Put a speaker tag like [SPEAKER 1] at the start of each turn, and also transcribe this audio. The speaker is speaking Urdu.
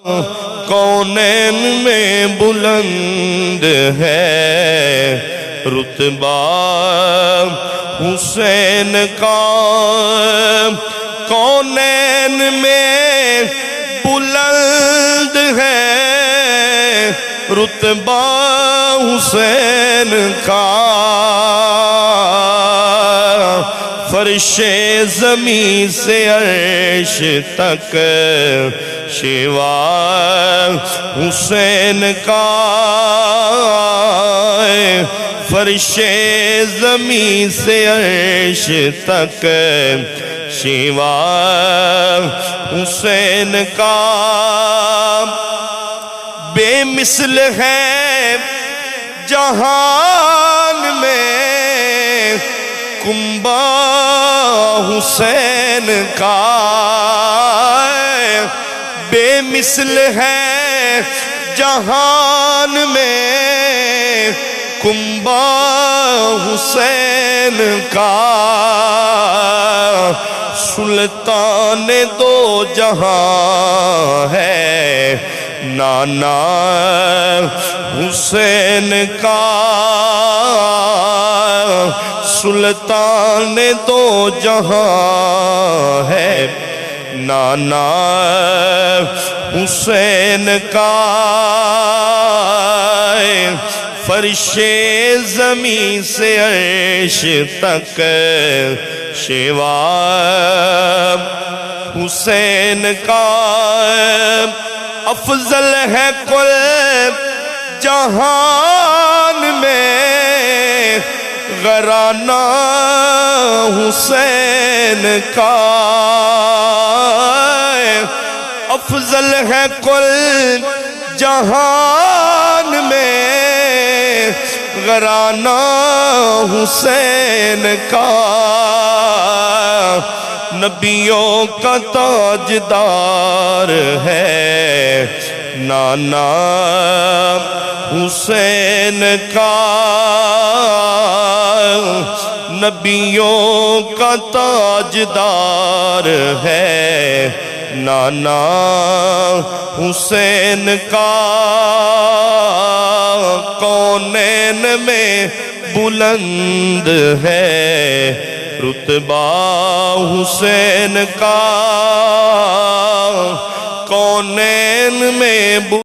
[SPEAKER 1] کونین میں بلند ہے رتبہ حسین کا، کونین میں بلند ہے رتبہ حسین کا، فرش زمین سے عرش تک شیوا حسین کا، فرش زمین سے عرش تک شیوا حسین کا، بے مثل ہے جہان میں کنبہ حسین کا، بے مثل ہے جہان میں کنبہ حسین کا، سلطان دو جہاں ہے نانا حسین کا، سلطان دو جہاں ہے نانا حسین کا، فرش زمین سے عرش تک شیوا حسین کا، افضل ہے کل جہان میں گھرانہ حسین کا، افضل ہے کل جہان میں گھرانہ حسین کا، نبیوں کا تاجدار ہے نانا حسین کا، نبیوں کا تاجدار ہے نانا حسین کا، کونین میں بلند ہے رتبہ حسین کا، کونین میں